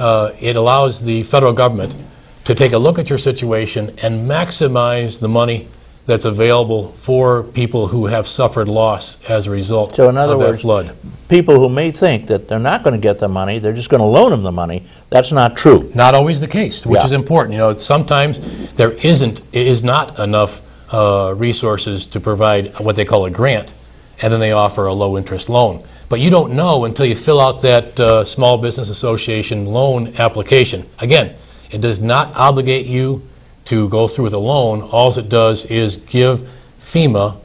it allows the federal government to take a look at your situation and maximize the money that's available for people who have suffered loss as a result So in other of words, that flood. people who may think that they're not going to get the money, they're just going to loan them the money, that's not true. Not always the case, which Yeah. is important. You know, sometimes there is not enough resources to provide what they call a grant, and then they offer a low-interest loan. But you don't know until you fill out that Small Business Association loan application. Again, it does not obligate you to go through with a loan. All it does is give FEMA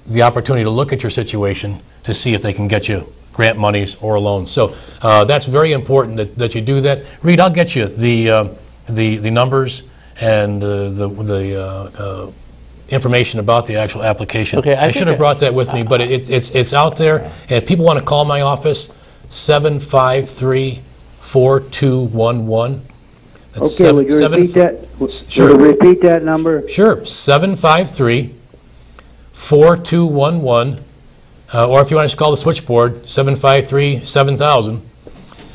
the opportunity to look at your situation to see if they can get you grant monies or loans. So that's very important that you do that. Reed, I'll get you the numbers and the information about the actual application. Okay, I should have brought that with me, but it's out there. And if people want to call my office, 753-4211. That's Okay, would you repeat that? Sure. Would you repeat that number? Sure, 753-4211. Or if you want to just call the switchboard, 753-7000.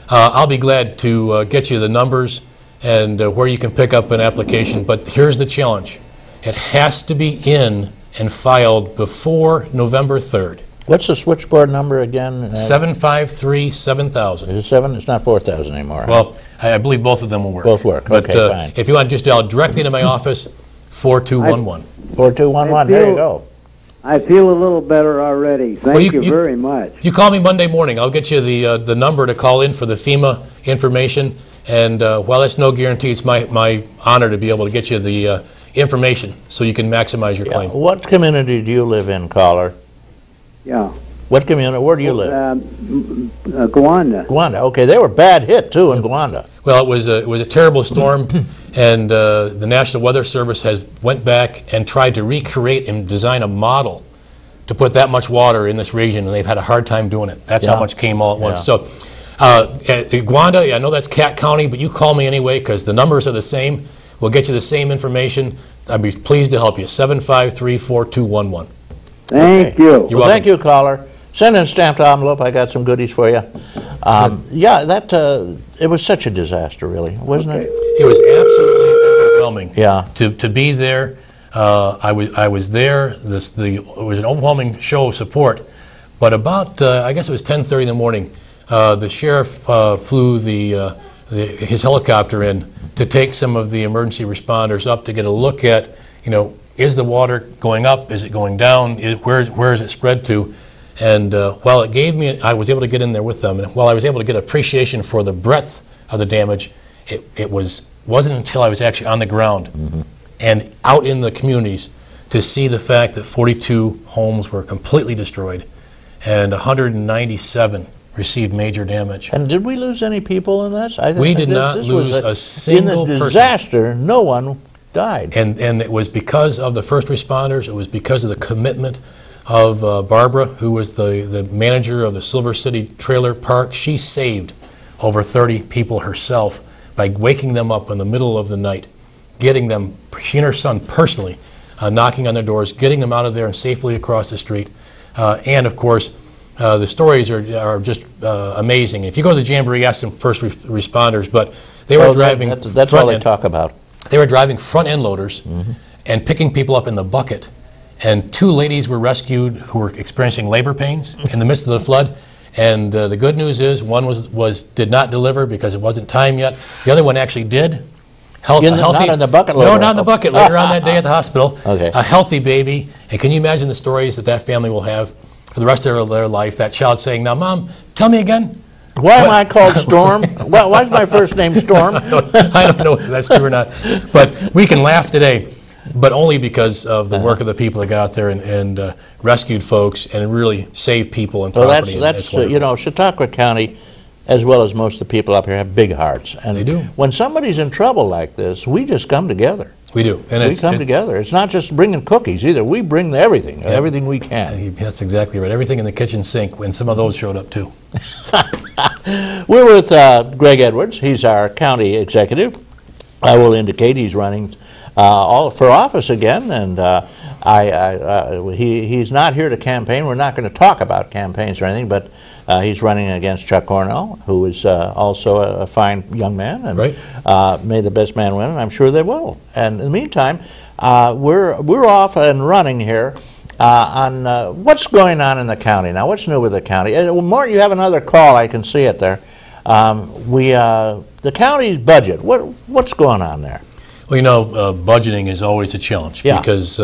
I'll be glad to get you the numbers and where you can pick up an application. But here's the challenge. It has to be in and filed before November 3rd. What's the switchboard number again? 753-7000. Is it 7? It's not 4,000 anymore. Well, I believe both of them will work. Both work. But Okay, fine. if you want to just dial directly to my office, 4211. 4211, there you go. I feel a little better already. Thank you very much. You call me Monday morning. I'll get you the number to call in for the FEMA information. And while that's no guarantee, it's my honor to be able to get you the information so you can maximize your claim. What community do you live in, caller? Yeah. What community? Where do you live? Gowanda. Gowanda. Okay, they were bad hit too in Gowanda. Well, it was a terrible storm, and the National Weather Service has went back and tried to recreate and design a model to put that much water in this region, and they've had a hard time doing it. That's how much came all at once. Yeah. So, at Gowanda, I know that's Cat County, but you call me anyway because the numbers are the same. We'll get you the same information. I'd be pleased to help you. 753-4211. Thank you. Well, thank you, caller. Send in a stamped envelope. I got some goodies for you. Yeah, it was such a disaster, really, wasn't it? It was absolutely overwhelming. Yeah. To be there, I was there. It was an overwhelming show of support. But about I guess it was 10:30 in the morning, the sheriff flew his helicopter in to take some of the emergency responders up to get a look at, is the water going up? Is it going down? Where is it spread to? And while it gave me, I was able to get in there with them, and while I was able to get appreciation for the breadth of the damage, it wasn't until I was actually on the ground and out in the communities to see the fact that 42 homes were completely destroyed and 197 received major damage. And did we lose any people in this? We did not lose a single person. In this disaster, no one died. And it was because of the first responders. It was because of the commitment of Barbara, who was the manager of the Silver City Trailer Park. She saved over 30 people herself by waking them up in the middle of the night, getting them, she and her son personally, knocking on their doors, getting them out of there and safely across the street. And of course, the stories are just amazing. If you go to the Jamboree, ask some first responders, but they were driving. That's all they talk about. They were driving front end loaders and picking people up in the bucket. And 2 ladies were rescued who were experiencing labor pains in the midst of the flood. And the good news is one did not deliver because it wasn't time yet. The other one actually did. Not in the bucket loader. No, not in the bucket. Later on that day at the hospital. Okay. A healthy baby. And can you imagine the stories that family will have for the rest of their life? That child saying, "Now, Mom, tell me again. Why am I called Storm? Why is my first name Storm?" I don't know if that's true or not. But we can laugh today, but only because of the work of the people that got out there and rescued folks and really saved people and property. Well, that's Chautauqua County, as well as most of the people up here, have big hearts. And they do. When somebody's in trouble like this, we just come together. We do. And we come together. It's not just bringing cookies either. We bring everything, everything we can. That's exactly right. Everything in the kitchen sink, and some of those showed up too. We're with Greg Edwards. He's our county executive. I will indicate he's running for office again, and he's not here to campaign. We're not going to talk about campaigns or anything, but He's running against Chuck Cornell, who is also a fine young man, and may the best man win, and I'm sure they will. And in the meantime, we're off and running here on what's going on in the county now. What's new with the county? Mort, you have another call. I can see it there. The county's budget. What's going on there? Well, you know, budgeting is always a challenge because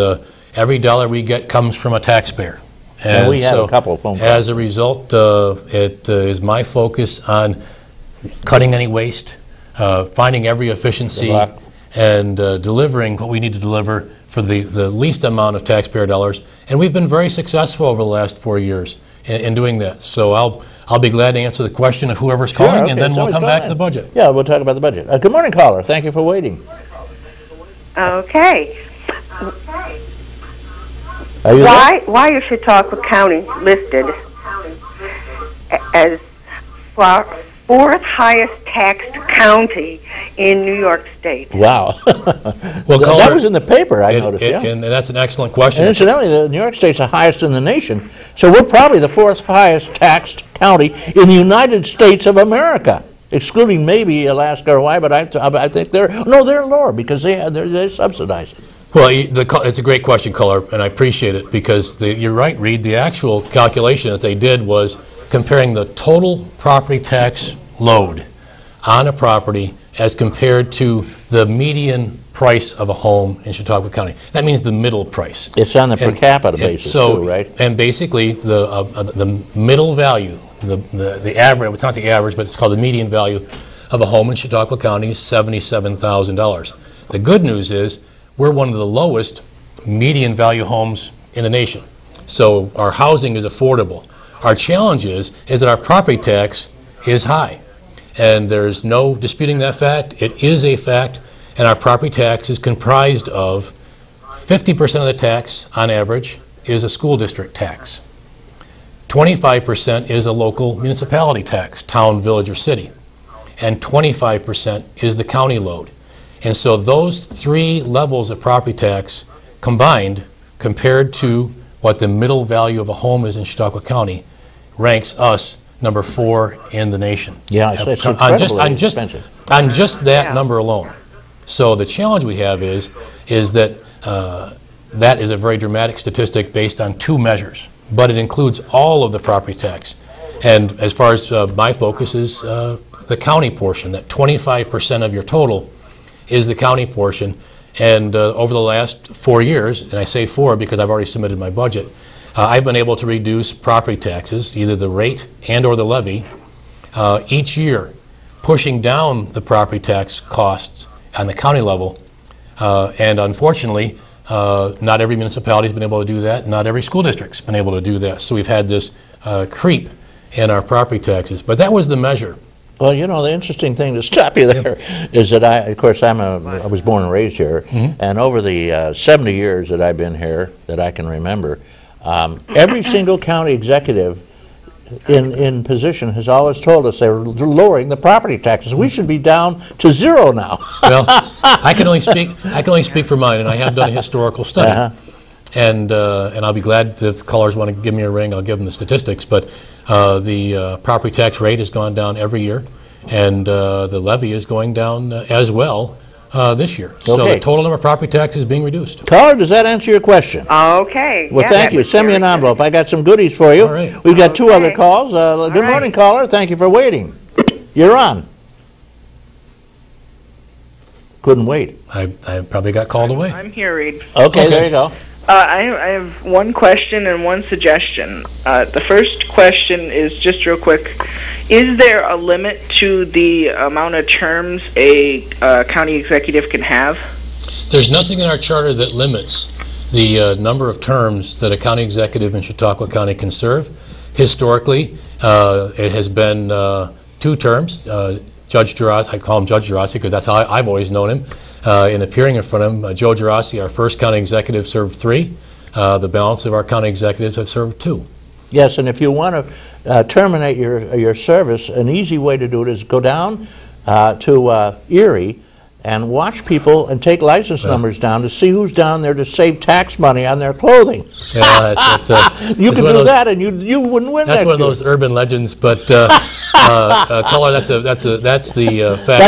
every dollar we get comes from a taxpayer. And we had a couple of phone calls. As a result, it is my focus on cutting any waste, finding every efficiency, and delivering what we need to deliver for the least amount of taxpayer dollars. And we've been very successful over the last 4 years in doing that. So I'll be glad to answer the question of whoever's calling, and then we'll come back to the budget. Yeah, we'll talk about the budget. Good morning, caller. Thank you for waiting. Okay. Are you Why is Chautauqua County listed as fourth highest taxed county in New York State? Wow. Well, that was in the paper, I noticed. And that's an excellent question. And incidentally, the New York State's the highest in the nation, so we're probably the fourth highest taxed county in the United States of America, excluding maybe Alaska or Hawaii, but I think they're lower because they're subsidized. Well, it's a great question, caller, and I appreciate it because you're right, Reed. The actual calculation that they did was comparing the total property tax load on a property as compared to the median price of a home in Chautauqua County. That means the middle price. It's on the per capita basis, too, right? And basically, the middle value, the average, it's not the average, but it's called the median value of a home in Chautauqua County is $77,000. The good news is we're one of the lowest median value homes in the nation. So our housing is affordable. Our challenge is that our property tax is high. And there's no disputing that fact. It is a fact. And our property tax is comprised of 50% of the tax, on average, is a school district tax. 25% is a local municipality tax, town, village, or city. And 25% is the county load. And so those three levels of property tax combined, compared to what the middle value of a home is in Chautauqua County, ranks us number 4 in the nation. Yeah, it's incredibly expensive. On just that number alone. So the challenge we have is that that is a very dramatic statistic based on 2 measures, but it includes all of the property tax. And as far as my focus is the county portion, that 25% of your total is the county portion. And over the last 4 years, and I say 4 because I've already submitted my budget, I've been able to reduce property taxes, either the rate and or the levy, each year, pushing down the property tax costs on the county level. And unfortunately, not every municipality has been able to do that. Not every school district's been able to do that. So we've had this creep in our property taxes. But that was the measure. Well, you know, the interesting thing, to stop you there, is that I was born and raised here, and over the 70 years that I've been here, that I can remember, every single county executive in position has always told us they're lowering the property taxes. We should be down to 0 now. Well, I can only speak for mine, and I have done a historical study. And I'll be glad if callers want to give me a ring, I'll give them the statistics. But the property tax rate has gone down every year, and the levy is going down as well this year. So the total number of property tax is being reduced. Caller, does that answer your question? Okay. Well, thank you. Send me an envelope. I got some goodies for you. All right. We've got 2 other calls. Good morning, caller. Thank you for waiting. You're on. Couldn't wait. I probably got called away. I'm here, Reed. Okay, there you go. I have one question and one suggestion. The first question is just real quick. Is there a limit to the amount of terms a county executive can have? There's nothing in our charter that limits the number of terms that a county executive in Chautauqua County can serve. Historically, it has been 2 terms. Judge Gerasi, I call him Judge Gerasi because that's how I've always known him. In appearing in front of him, Joe Gerasi, our first county executive, served 3. The balance of our county executives have served 2. Yes, and if you want to terminate your service, an easy way to do it is go down to Erie and watch people and take license numbers down to see who's down there to save tax money on their clothing. Yeah, You could do that, and you wouldn't win. That's that one of those urban legends, but Caller, that's the fact.